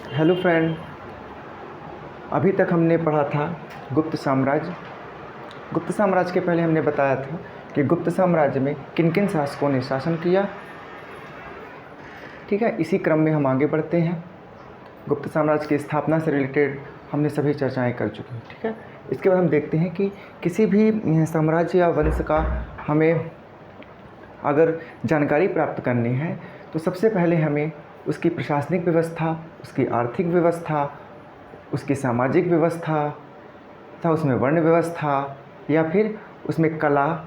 Hello friend. अभी तक हमने पढ़ा था गुप्त साम्राज्य। गुप्त साम्राज्य के पहले हमने बताया था कि गुप्त साम्राज्य में किन किन शासकों ने शासन किया। ठीक है, इसी क्रम में हम आगे बढ़ते हैं। गुप्त साम्राज्य की स्थापना से रिलेटेड हमने सभी चर्चाएं कर चुके हैं। ठीक है, इसके बाद हम देखते हैं कि किसी भी साम्राज्य या वंश का हमें अगर जानकारी प्राप्त करनी है तो सबसे पहले हमें उसकी प्रशासनिक व्यवस्था, उसकी आर्थिक व्यवस्था, उसकी सामाजिक व्यवस्था तथा उसमें वर्ण व्यवस्था या फिर उसमें कला,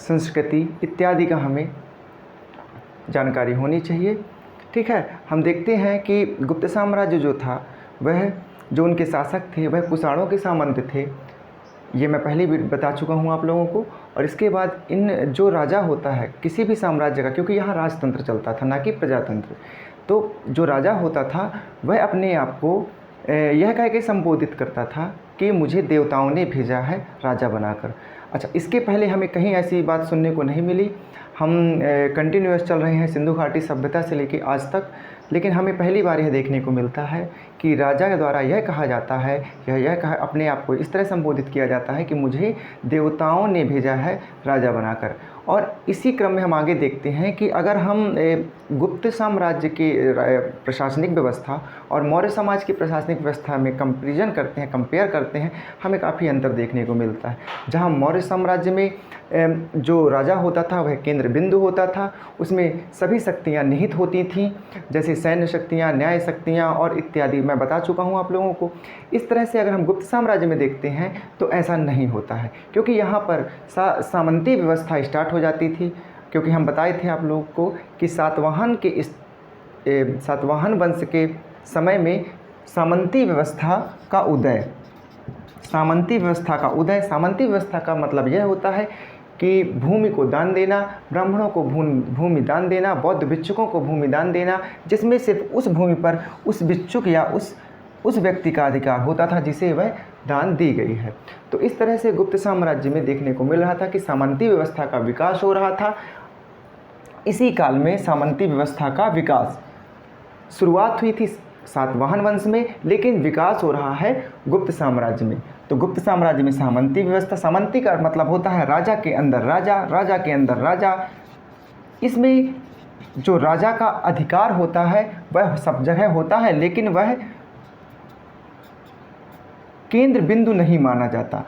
संस्कृति इत्यादि का हमें जानकारी होनी चाहिए। ठीक है, हम देखते हैं कि गुप्त साम्राज्य जो था वह जो उनके शासक थे वह कुषाणों के सामंत थे। ये मैं पहले भी बता चुका हूँ आप लोगों को। और इसके बाद इन जो राजा होता है किसी भी साम्राज्य का, क्योंकि यहाँ राजतंत्र चलता था ना कि प्रजातंत्र, तो जो राजा होता था वह अपने आप को यह कह के संबोधित करता था कि मुझे देवताओं ने भेजा है राजा बनाकर। अच्छा, इसके पहले हमें कहीं ऐसी बात सुनने को नहीं मिली। हम कंटिन्यूअस चल रहे हैं सिंधु घाटी सभ्यता से लेकर आज तक, लेकिन हमें पहली बार यह देखने को मिलता है कि राजा के द्वारा यह कहा जाता है, यह कहा अपने आप को इस तरह संबोधित किया जाता है कि मुझे देवताओं ने भेजा है राजा बनाकर। और इसी क्रम में हम आगे देखते हैं कि अगर हम गुप्त साम्राज्य की प्रशासनिक व्यवस्था और मौर्य समाज की प्रशासनिक व्यवस्था में कंपेरिजन करते हैं, कंपेयर करते हैं, हमें काफ़ी अंतर देखने को मिलता है। जहाँ मौर्य साम्राज्य में जो राजा होता था वह केंद्र बिंदु होता था, उसमें सभी शक्तियाँ निहित होती थीं, जैसे सैन्य शक्तियाँ, न्याय शक्तियाँ और इत्यादि मैं बता चुका हूँ आप लोगों को। इस तरह से अगर हम गुप्त साम्राज्य में देखते हैं तो ऐसा नहीं होता है, क्योंकि यहाँ पर सामंती व्यवस्था स्टार्ट हो जाती थी। क्योंकि हम बताए थे आप लोगों को कि सातवाहन वंश के समय में सामंती व्यवस्था का उदय। सामंती व्यवस्था का मतलब यह होता है कि भूमि को दान देना, ब्राह्मणों को भूमि दान देना, बौद्ध भिक्षुकों को भूमि दान देना, जिसमें सिर्फ उस भूमि पर उस भिक्षुक या उस व्यक्ति का अधिकार होता था जिसे वह दान दी गई है। तो इस तरह से गुप्त साम्राज्य में देखने को मिल रहा था कि सामंती व्यवस्था का विकास हो रहा था। इसी काल में सामंती व्यवस्था का विकास शुरुआत हुई थी सातवाहन वंश में, लेकिन विकास हो रहा है गुप्त साम्राज्य में। तो गुप्त साम्राज्य में सामंती व्यवस्था, सामंती का मतलब होता है राजा के अंदर राजा, राजा के अंदर राजा। इसमें जो राजा का अधिकार होता है वह सब जगह होता है, लेकिन वह केंद्र बिंदु नहीं माना जाता।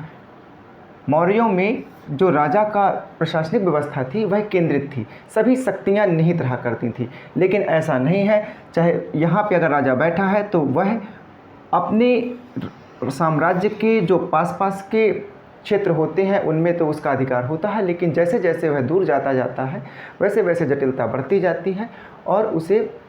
मौर्यों में जो राजा का प्रशासनिक व्यवस्था थी वह केंद्रित थी, सभी शक्तियां निहित रहा करती थी। लेकिन ऐसा नहीं है, चाहे यहाँ पे अगर राजा बैठा है तो वह अपने साम्राज्य के जो पास के क्षेत्र होते हैं उनमें तो उसका अधिकार होता है, लेकिन जैसे जैसे वह दूर जाता है वैसे वैसे जटिलता बढ़ती जाती है और उसे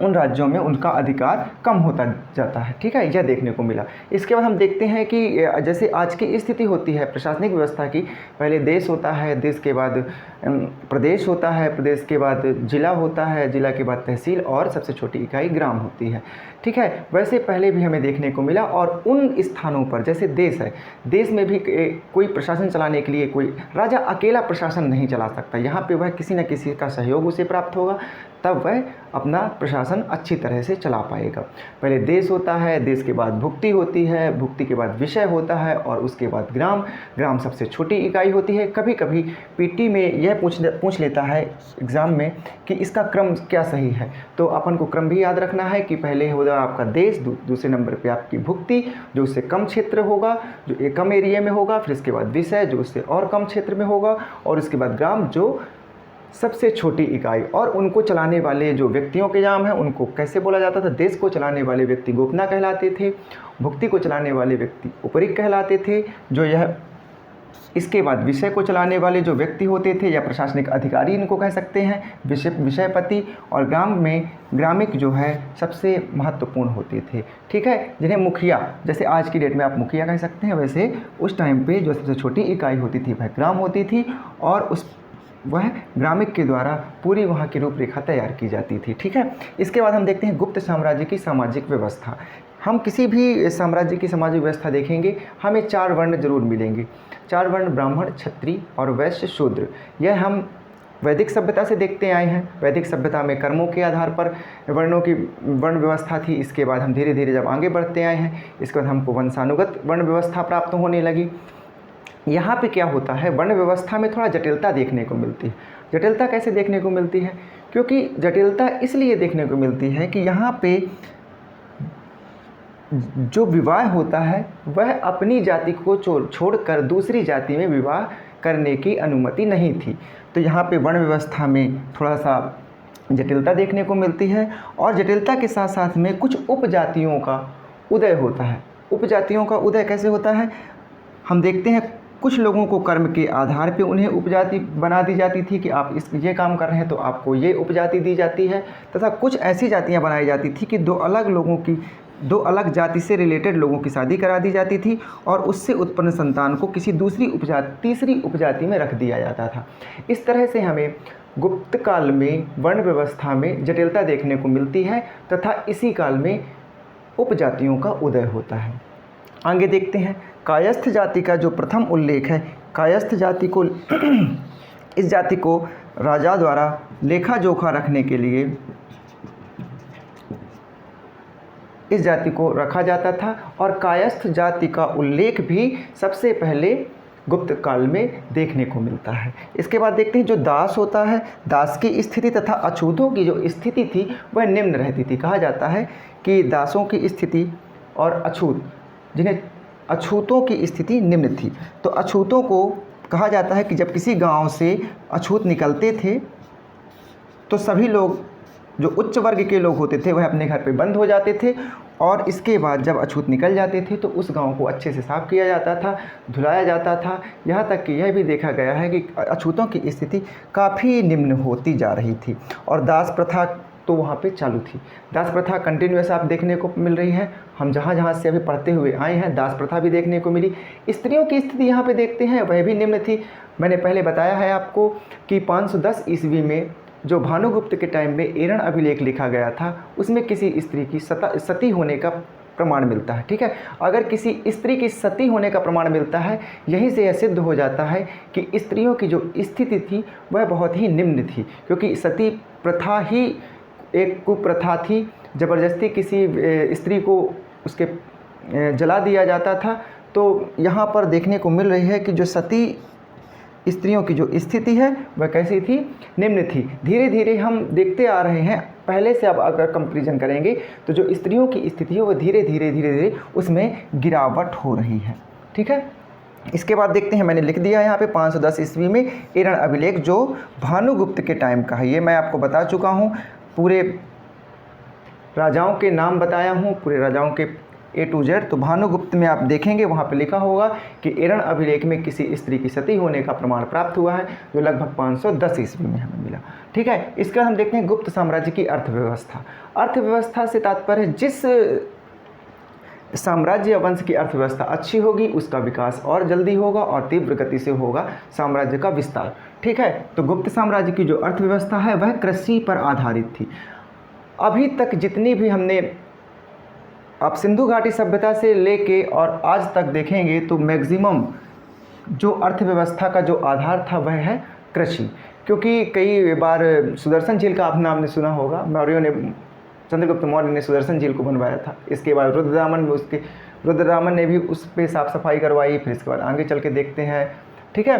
उन राज्यों में उनका अधिकार कम होता जाता है। ठीक है, यह देखने को मिला। इसके बाद हम देखते हैं कि जैसे आज की स्थिति होती है प्रशासनिक व्यवस्था की, पहले देश होता है, देश के बाद प्रदेश होता है, प्रदेश के बाद जिला होता है, जिला के बाद तहसील और सबसे छोटी इकाई ग्राम होती है। ठीक है, वैसे पहले भी हमें देखने को मिला। और उन स्थानों पर जैसे देश है, देश में भी कोई प्रशासन चलाने के लिए कोई राजा अकेला प्रशासन नहीं चला सकता। यहाँ पे वह किसी न किसी का सहयोग उसे प्राप्त होगा, तब वह अपना प्रशासन अच्छी तरह से चला पाएगा। पहले देश होता है, देश के बाद भुक्ति होती है, भुक्ति के बाद विषय होता है और उसके बाद ग्राम, ग्राम सबसे छोटी इकाई होती है। कभी कभी पीटी में यह पूछ लेता है एग्ज़ाम में कि इसका क्रम क्या सही है, तो अपन को क्रम भी याद रखना है कि पहले होगा आपका देश, दूसरे नंबर पे आपकी भुक्ति जो उससे कम क्षेत्र होगा, जो एक कम एरिया में होगा, फिर इसके बाद विषय जो उससे और कम क्षेत्र में होगा, और इसके बाद ग्राम जो सबसे छोटी इकाई। और उनको चलाने वाले जो व्यक्तियों के नाम हैं उनको कैसे बोला जाता था? देश को चलाने वाले व्यक्ति गोपना कहलाते थे, भुक्ति को चलाने वाले व्यक्ति उपरिक कहलाते थे, जो यह इसके बाद विषय को चलाने वाले जो व्यक्ति होते थे या प्रशासनिक अधिकारी इनको कह सकते हैं विषयपति, और ग्राम में ग्रामिक जो है सबसे महत्वपूर्ण होते थे। ठीक है, जिन्हें मुखिया, जैसे आज की डेट में आप मुखिया कह सकते हैं, वैसे उस टाइम पे जो सबसे छोटी इकाई होती थी वह ग्राम होती थी और वह ग्रामिक के द्वारा पूरी वहाँ की रूपरेखा तैयार की जाती थी। ठीक है, इसके बाद हम देखते हैं गुप्त साम्राज्य की सामाजिक व्यवस्था। हम किसी भी साम्राज्य की सामाजिक व्यवस्था देखेंगे हमें 4 वर्ण जरूर मिलेंगे। 4 वर्ण ब्राह्मण, क्षत्रिय और वैश्य, शूद्र। यह हम वैदिक सभ्यता से देखते आए हैं। वैदिक सभ्यता में कर्मों के आधार पर वर्णों की वर्ण व्यवस्था थी। इसके बाद हम धीरे धीरे जब आगे बढ़ते आए हैं, इसके बाद हमको वंशानुगत वर्ण व्यवस्था प्राप्त होने लगी। यहाँ पे क्या होता है, वर्ण व्यवस्था में थोड़ा जटिलता देखने को मिलती है। जटिलता कैसे देखने को मिलती है? क्योंकि जटिलता इसलिए देखने को मिलती है कि यहाँ पे जो विवाह होता है वह अपनी जाति को छोड़कर दूसरी जाति में विवाह करने की अनुमति नहीं थी। तो यहाँ पे वर्ण व्यवस्था में थोड़ा सा जटिलता देखने को मिलती है। और जटिलता के साथ साथ में कुछ उपजातियों का उदय होता है। उपजातियों का उदय कैसे होता है? हम देखते हैं कुछ लोगों को कर्म के आधार पे उन्हें उपजाति बना दी जाती थी कि आप ये काम कर रहे हैं तो आपको ये उपजाति दी जाती है, तथा कुछ ऐसी जातियां बनाई जाती थी कि दो अलग जाति से रिलेटेड लोगों की शादी करा दी जाती थी और उससे उत्पन्न संतान को किसी तीसरी उपजाति में रख दिया जाता था। इस तरह से हमें गुप्त काल में वर्ण व्यवस्था में जटिलता देखने को मिलती है तथा इसी काल में उपजातियों का उदय होता है। आगे देखते हैं, कायस्थ जाति का जो प्रथम उल्लेख है, कायस्थ जाति को इस जाति को राजा द्वारा लेखा जोखा रखने के लिए इस जाति को रखा जाता था। और कायस्थ जाति का उल्लेख भी सबसे पहले गुप्त काल में देखने को मिलता है। इसके बाद देखते हैं जो दास होता है, दास की स्थिति तथा अछूतों की जो स्थिति थी वह निम्न रहती थी। कहा जाता है कि दासों की स्थिति और अछूत, जिन्हें अछूतों की स्थिति निम्न थी। तो अछूतों को कहा जाता है कि जब किसी गांव से अछूत निकलते थे तो सभी लोग जो उच्च वर्ग के लोग होते थे वह अपने घर पे बंद हो जाते थे और इसके बाद जब अछूत निकल जाते थे तो उस गांव को अच्छे से साफ़ किया जाता था, धुलाया जाता था। यहाँ तक कि यह भी देखा गया है कि अछूतों की स्थिति काफ़ी निम्न होती जा रही थी और दास प्रथा तो वहाँ पे चालू थी। दास प्रथा कंटिन्यूस आप देखने को मिल रही है। हम जहाँ जहाँ से अभी पढ़ते हुए आए हैं दास प्रथा भी देखने को मिली। स्त्रियों की स्थिति यहाँ पे देखते हैं वह भी निम्न थी। मैंने पहले बताया है आपको कि 510 ईस्वी में जो भानुगुप्त के टाइम में एरण अभिलेख लिखा गया था उसमें किसी स्त्री की सती होने का प्रमाण मिलता है। ठीक है, अगर किसी स्त्री की सती होने का प्रमाण मिलता है, यहीं से यह सिद्ध हो जाता है कि स्त्रियों की जो स्थिति थी वह बहुत ही निम्न थी, क्योंकि सती प्रथा ही एक कुप्रथा थी। ज़बरदस्ती किसी स्त्री को उसके जला दिया जाता था। तो यहाँ पर देखने को मिल रही है कि जो सती स्त्रियों की जो स्थिति है वह कैसी थी? निम्न थी। धीरे धीरे हम देखते आ रहे हैं, पहले से अब अगर कंपैरिजन करेंगे तो जो स्त्रियों की स्थिति है वो धीरे धीरे उसमें गिरावट हो रही है। ठीक है, इसके बाद देखते हैं, मैंने लिख दिया यहाँ पे 510 ईस्वी में एरण अभिलेख जो भानुगुप्त के टाइम का है। ये मैं आपको बता चुका हूँ, पूरे राजाओं के नाम बताया हूँ, पूरे राजाओं के A to Z। तो भानुगुप्त में आप देखेंगे वहाँ पे लिखा होगा कि एरण अभिलेख में किसी स्त्री की सती होने का प्रमाण प्राप्त हुआ है, जो लगभग 510 ईस्वी में हमें मिला। ठीक है, इसके बाद हम देखते हैं गुप्त साम्राज्य की अर्थव्यवस्था। अर्थव्यवस्था से तात्पर्य जिस साम्राज्य या वंश की अर्थव्यवस्था अच्छी होगी उसका विकास और जल्दी होगा और तीव्र गति से होगा साम्राज्य का विस्तार। ठीक है, तो गुप्त साम्राज्य की जो अर्थव्यवस्था है वह कृषि पर आधारित थी। अभी तक जितनी भी हमने आप सिंधु घाटी सभ्यता से लेके और आज तक देखेंगे तो मैक्सिमम जो अर्थव्यवस्था का जो आधार था वह है कृषि। क्योंकि कई बार सुदर्शन झील का आप नाम ने सुना होगा, चंद्रगुप्त मौर्य ने सुदर्शन झील को बनवाया था। इसके बाद रुद्रदामन ने भी उस पर साफ़ सफाई करवाई। फिर इसके बाद आगे चल के देखते हैं, ठीक है,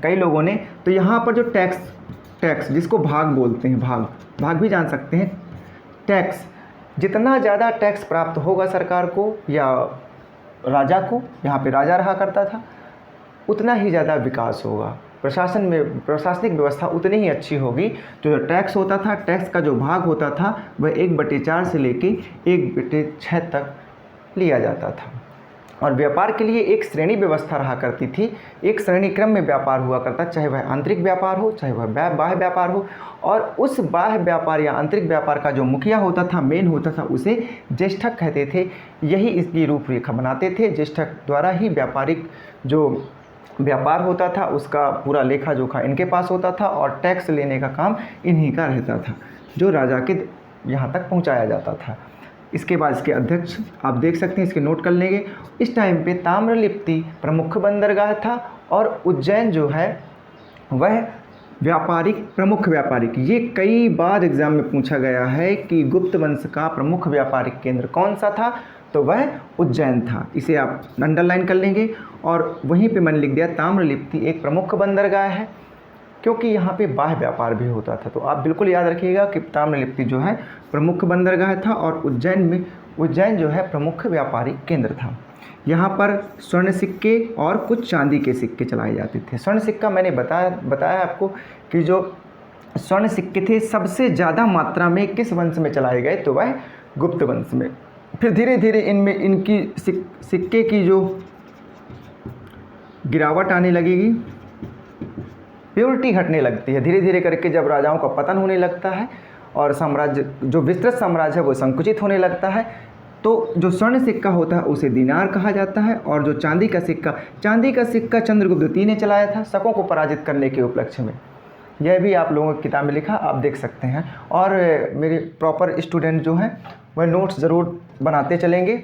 कई लोगों ने। तो यहाँ पर जो टैक्स जिसको भाग बोलते हैं, भाग भी जान सकते हैं, टैक्स, जितना ज़्यादा टैक्स प्राप्त होगा सरकार को या राजा को, यहाँ पे राजा रहा करता था, उतना ही ज़्यादा विकास होगा। प्रशासनिक व्यवस्था उतनी ही अच्छी होगी। तो जो टैक्स होता था, टैक्स का जो भाग होता था वह 1/4 से लेके 1/6 तक लिया जाता था। और व्यापार के लिए एक श्रेणी व्यवस्था रहा करती थी, एक श्रेणी क्रम में व्यापार हुआ करता, चाहे वह आंतरिक व्यापार हो चाहे वह बाह्य व्यापार हो। और उस बाह्य व्यापार या आंतरिक व्यापार का जो मुखिया होता था, मेन होता था, उसे ज्येष्ठक कहते थे। यही इसकी रूपरेखा बनाते थे। ज्येष्ठक द्वारा ही व्यापारिक जो व्यापार होता था उसका पूरा लेखा जोखा इनके पास होता था और टैक्स लेने का काम इन्हीं का रहता था, जो राजा के यहाँ तक पहुँचाया जाता था। इसके बाद इसके अध्यक्ष आप देख सकते हैं, इसके नोट कर लेंगे। इस टाइम पे ताम्रलिप्ति प्रमुख बंदरगाह था और उज्जैन जो है वह व्यापारिक, प्रमुख व्यापारिक, ये कई बार एग्जाम में पूछा गया है कि गुप्त वंश का प्रमुख व्यापारिक केंद्र कौन सा था, तो वह उज्जैन था। इसे आप अंडरलाइन कर लेंगे। और वहीं पे मैंने लिख दिया ताम्रलिप्ति एक प्रमुख बंदरगाह है, क्योंकि यहाँ पे बाह्य व्यापार भी होता था। तो आप बिल्कुल याद रखिएगा कि ताम्रलिप्ति जो है प्रमुख बंदरगाह था और उज्जैन जो है प्रमुख व्यापारिक केंद्र था। यहाँ पर स्वर्ण सिक्के और कुछ चांदी के सिक्के चलाए जाते थे। स्वर्ण सिक्का मैंने बताया आपको कि जो स्वर्ण सिक्के थे सबसे ज़्यादा मात्रा में किस वंश में चलाए गए, तो वह गुप्त वंश में। फिर धीरे धीरे इनमें इनकी सिक्के की जो गिरावट आने लगेगी, प्योरिटी घटने लगती है धीरे धीरे करके। जब राजाओं का पतन होने लगता है और साम्राज्य, जो विस्तृत साम्राज्य है वो संकुचित होने लगता है, तो जो स्वर्ण सिक्का होता है उसे दीनार कहा जाता है। और जो चांदी का सिक्का चंद्रगुप्त द्वितीय ने चलाया था शकों को पराजित करने के उपलक्ष्य में। यह भी आप लोगों की किताब में लिखा, आप देख सकते हैं। और मेरे प्रॉपर स्टूडेंट जो हैं वह नोट्स ज़रूर बनाते चलेंगे।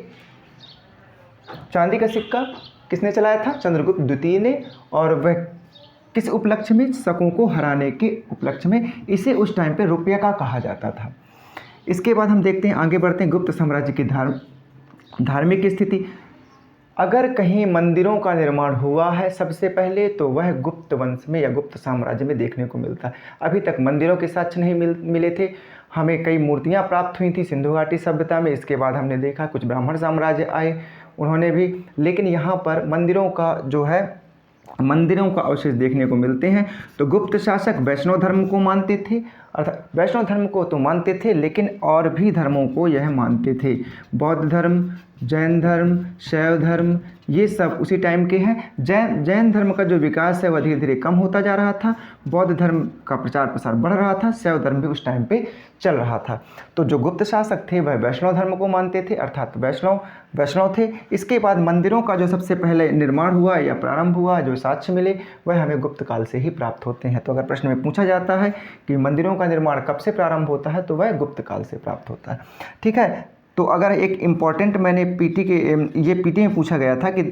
चांदी का सिक्का किसने चलाया था? चंद्रगुप्त द्वितीय ने। और वह किस उपलक्ष्य में? शकों को हराने के उपलक्ष्य में। इसे उस टाइम पे रुपये का कहा जाता था। इसके बाद हम देखते हैं, आगे बढ़ते हैं, गुप्त साम्राज्य की धार्मिक स्थिति। अगर कहीं मंदिरों का निर्माण हुआ है सबसे पहले, तो वह गुप्त वंश में या गुप्त साम्राज्य में देखने को मिलता है। अभी तक मंदिरों के साक्ष्य नहीं मिले थे। हमें कई मूर्तियां प्राप्त हुई थी सिंधु घाटी सभ्यता में। इसके बाद हमने देखा कुछ ब्राह्मण साम्राज्य आए, उन्होंने भी, लेकिन यहाँ पर मंदिरों का अवशेष देखने को मिलते हैं। तो गुप्त शासक वैष्णव धर्म को मानते थे, अर्थात वैष्णव धर्म को तो मानते थे लेकिन और भी धर्मों को यह मानते थे। बौद्ध धर्म, जैन धर्म, शैव धर्म, ये सब उसी टाइम के हैं। जैन धर्म का जो विकास है वह धीरे धीरे कम होता जा रहा था। बौद्ध धर्म का प्रचार प्रसार बढ़ रहा था। शैव धर्म भी उस टाइम पे चल रहा था। तो जो गुप्त शासक थे वह वैष्णव धर्म को मानते थे, अर्थात वैष्णव थे। इसके बाद मंदिरों का जो सबसे पहले निर्माण हुआ या प्रारंभ हुआ, जो साक्ष्य मिले, वह हमें गुप्त काल से ही प्राप्त होते हैं। तो अगर प्रश्न में पूछा जाता है कि मंदिरों का निर्माण कब से प्रारंभ होता है, तो वह गुप्त काल से प्राप्त होता है। ठीक है। तो अगर एक इम्पॉर्टेंट मैंने पीटी में पूछा गया था कि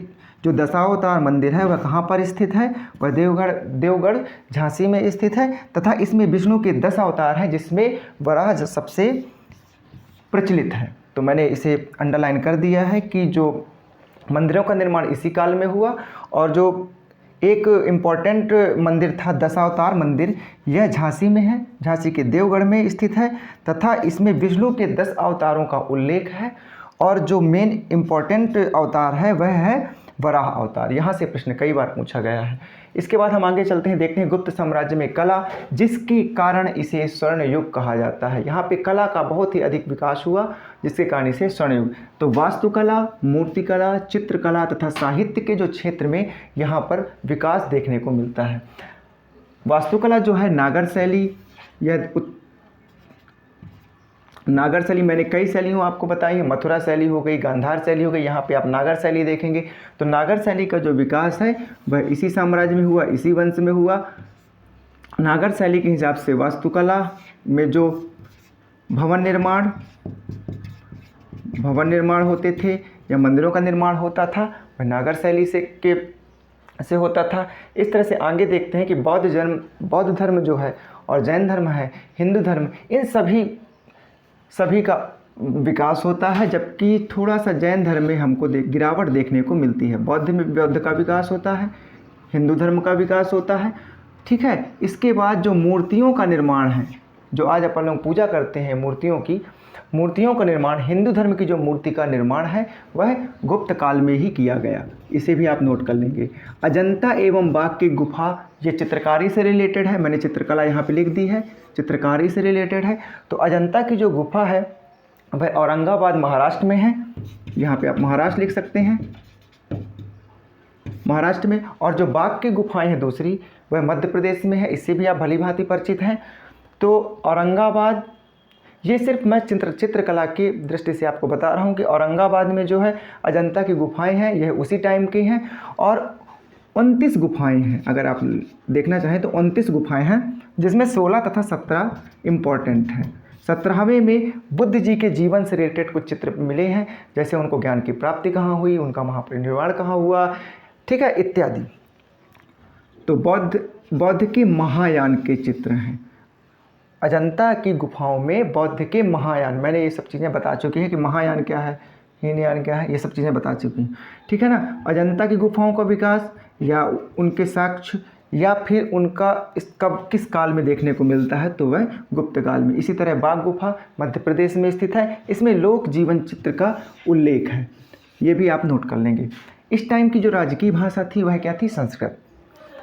जो दशावतार मंदिर है वह कहाँ पर स्थित है, वह देवगढ़ झांसी में स्थित है। तथा इसमें विष्णु के 10 अवतार हैं जिसमें वराह सबसे प्रचलित है। तो मैंने इसे अंडरलाइन कर दिया है कि जो मंदिरों का निर्माण इसी काल में हुआ। और जो एक इम्पॉर्टेंट मंदिर था दशावतार मंदिर, यह झांसी में है, झांसी के देवगढ़ में स्थित है। तथा इसमें विष्णु के 10 अवतारों का उल्लेख है। और जो मेन इम्पॉर्टेंट अवतार है वह है वराह अवतार। यहाँ से प्रश्न कई बार पूछा गया है। इसके बाद हम आगे चलते हैं, देखते हैं गुप्त साम्राज्य में कला, जिसके कारण इसे स्वर्ण युग कहा जाता है। यहाँ पे कला का बहुत ही अधिक विकास हुआ, जिसके कारण इसे स्वर्ण युग। तो वास्तुकला, मूर्तिकला, चित्रकला तथा साहित्य के जो क्षेत्र में यहाँ पर विकास देखने को मिलता है। वास्तुकला जो है नागर शैली, नागर शैली मैंने कई शैलियों आपको बताई है। मथुरा शैली हो गई, गांधार शैली हो गई, यहाँ पे आप नागर शैली देखेंगे। तो नागर शैली का जो विकास है वह इसी साम्राज्य में हुआ, इसी वंश में हुआ। नागर शैली के हिसाब से वास्तुकला में जो भवन निर्माण होते थे या मंदिरों का निर्माण होता था वह नागर शैली से होता था। इस तरह से आगे देखते हैं कि बौद्ध धर्म जो है और जैन धर्म है, हिंदू धर्म, इन सभी का विकास होता है। जबकि थोड़ा सा जैन धर्म में हमको गिरावट देखने को मिलती है। बौद्ध में बौद्ध का विकास होता है, हिंदू धर्म का विकास होता है। ठीक है। इसके बाद जो मूर्तियों का निर्माण है, जो आज अपन लोग पूजा करते हैं मूर्तियों का निर्माण, हिंदू धर्म की जो मूर्ति का निर्माण है वह गुप्त काल में ही किया गया। इसे भी आप नोट कर लेंगे। अजंता एवं बाघ की गुफा, ये चित्रकारी से रिलेटेड है। मैंने चित्रकला यहाँ पे लिख दी है, चित्रकारी से रिलेटेड है। तो अजंता की जो गुफा है वह औरंगाबाद महाराष्ट्र में है। यहाँ पे आप महाराष्ट्र लिख सकते हैं, महाराष्ट्र में। और जो बाघ की गुफाएं हैं दूसरी, वह मध्य प्रदेश में है। इससे भी आप भली भांति परिचित हैं। तो औरंगाबाद, ये सिर्फ मैं चित्रकला की दृष्टि से आपको बता रहा हूँ कि औरंगाबाद में जो है अजंता की गुफाएं हैं, यह उसी टाइम की हैं। और 29 गुफाएं हैं, अगर आप देखना चाहें तो 29 गुफाएं हैं, जिसमें 16 तथा 17 इम्पॉर्टेंट हैं। 17वें में बुद्ध जी के जीवन से रिलेटेड कुछ चित्र मिले हैं, जैसे उनको ज्ञान की प्राप्ति कहाँ हुई, उनका महापरिनिर्वाण कहाँ हुआ, ठीक है, इत्यादि। तो बौद्ध के महायान के चित्र हैं। अजंता की गुफाओं में बौद्ध के महायान, मैंने ये सब चीज़ें बता चुकी हैं कि महायान क्या है, हीनयान क्या है, ये सब चीज़ें बता चुकी हैं, ठीक है ना। अजंता की गुफाओं का विकास या उनके साक्ष्य या फिर उनका कब किस काल में देखने को मिलता है, तो वह गुप्त काल में। इसी तरह बाघ गुफा मध्य प्रदेश में स्थित है, इसमें लोक जीवन चित्र का उल्लेख है, ये भी आप नोट कर लेंगे। इस टाइम की जो राजकीय भाषा थी वह क्या थी, संस्कृत।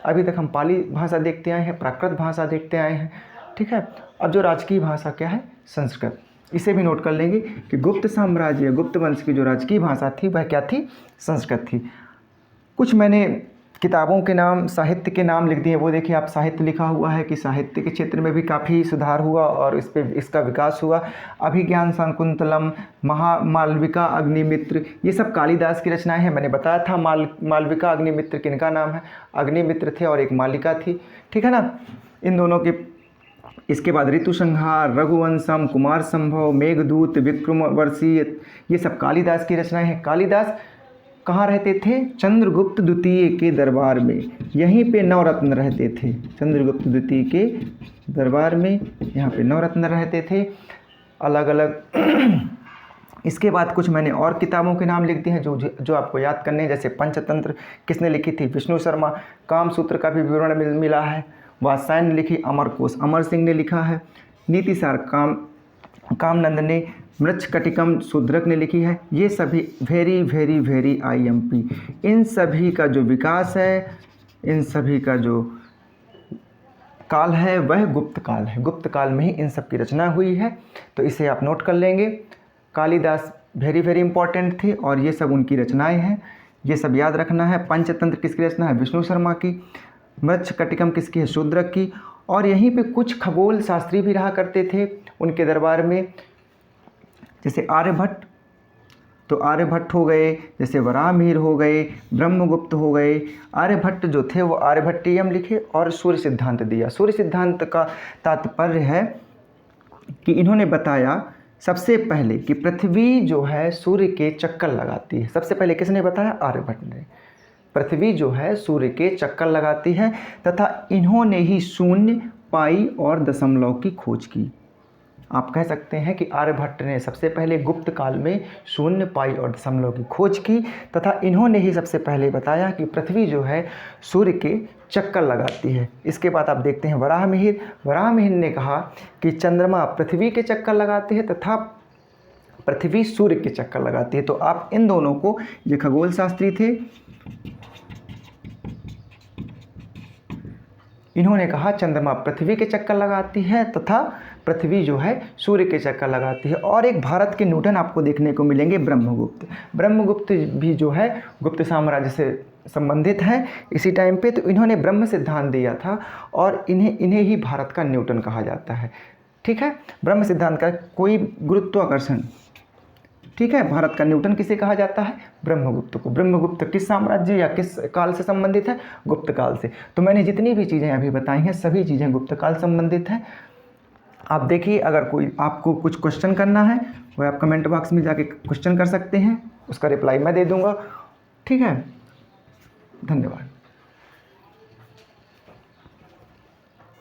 अभी तक हम पाली भाषा देखते आए हैं, प्राकृत भाषा देखते आए हैं, ठीक है। अब जो राजकीय भाषा क्या है, संस्कृत। इसे भी नोट कर लेंगे कि गुप्त साम्राज्य, गुप्त वंश की जो राजकीय भाषा थी वह क्या थी, संस्कृत थी। कुछ मैंने किताबों के नाम, साहित्य के नाम लिख दिए, वो देखिए आप, साहित्य लिखा हुआ है कि साहित्य के क्षेत्र में भी काफ़ी सुधार हुआ और इसका विकास हुआ। अभिज्ञान शाकुंतलम, मालविका, अग्निमित्र, ये सब कालिदास की रचनाएं हैं। मैंने बताया था मालविका अग्निमित्र किनका नाम है, अग्निमित्र थे और एक मालिका थी, ठीक है ना, इन दोनों के। इसके बाद ऋतुसंहार, रघुवंशम, कुमार संभव, मेघदूत, विक्रमवर्षीय, ये सब कालिदास की रचनाएं हैं। कालिदास कहाँ रहते थे, चंद्रगुप्त द्वितीय के दरबार में, यहीं पे नवरत्न रहते थे। चंद्रगुप्त द्वितीय के दरबार में यहाँ पे नवरत्न रहते थे अलग अलग। इसके बाद कुछ मैंने और किताबों के नाम लिख दिए हैं जो आपको याद करने हैं, जैसे पंचतंत्र किसने लिखी थी, विष्णु शर्मा। कामसूत्र का भी विवरण मिला है, वात्स्यायन ने लिखी। अमरकोश अमर सिंह ने लिखा है। नीतिसार कामनंद ने। मृच्छकटिकम शूद्रक ने लिखी है। ये सभी वेरी वेरी वेरी IMP। इन सभी का जो विकास है, इन सभी का जो काल है वह गुप्त काल है। गुप्त काल में ही इन सब की रचना हुई है, तो इसे आप नोट कर लेंगे। कालिदास वेरी वेरी इंपॉर्टेंट थे और ये सब उनकी रचनाएं हैं, ये सब याद रखना है। पंचतंत्र किसकी रचना है, विष्णु शर्मा की। मृच्छकटिकम किसकी है, शूद्रक की। और यहीं पे कुछ खगोल शास्त्री भी रहा करते थे उनके दरबार में, जैसे आर्यभट्ट, तो आर्यभट्ट हो गए, जैसे वराहमिहिर हो गए, ब्रह्मगुप्त हो गए। आर्यभट्ट जो थे वो आर्यभट्टियम लिखे और सूर्य सिद्धांत दिया। सूर्य सिद्धांत का तात्पर्य है कि इन्होंने बताया सबसे पहले कि पृथ्वी जो है सूर्य के चक्कर लगाती है। सबसे पहले किसने बताया, आर्यभट्ट ने। पृथ्वी जो है सूर्य के चक्कर लगाती है, तथा इन्होंने ही शून्य, पाई और दशमलव की खोज की। आप कह सकते हैं कि आर्यभट्ट ने सबसे पहले गुप्त काल में शून्य, पाई और दशमलव की खोज की, तथा इन्होंने ही सबसे पहले बताया कि पृथ्वी जो है सूर्य के चक्कर लगाती है। इसके बाद आप देखते हैं वराहमिहिर। वराहमिहिर ने कहा कि चंद्रमा पृथ्वी के चक्कर लगाती है तथा पृथ्वी सूर्य के चक्कर लगाती है। तो आप इन दोनों को, ये खगोल शास्त्री थे, इन्होंने कहा चंद्रमा पृथ्वी के चक्कर लगाती है तथा पृथ्वी जो है सूर्य के चक्कर लगाती है। और एक भारत के न्यूटन आपको देखने को मिलेंगे, ब्रह्मगुप्त। ब्रह्मगुप्त भी जो है गुप्त साम्राज्य से संबंधित हैं इसी टाइम पे, तो इन्होंने ब्रह्म सिद्धांत दिया था और इन्हें ही भारत का न्यूटन कहा जाता है, ठीक है। ब्रह्म सिद्धांत का कोई गुरुत्वाकर्षण, ठीक है। भारत का न्यूटन किसे कहा जाता है, ब्रह्मगुप्त को। ब्रह्मगुप्त किस साम्राज्य या किस काल से संबंधित है, गुप्त काल से। तो मैंने जितनी भी चीज़ें अभी बताई हैं सभी चीज़ें गुप्त काल संबंधित हैं। आप देखिए, अगर कोई आपको कुछ क्वेश्चन करना है वह आप कमेंट बॉक्स में जाके क्वेश्चन कर सकते हैं, उसका रिप्लाई मैं दे दूँगा, ठीक है। धन्यवाद।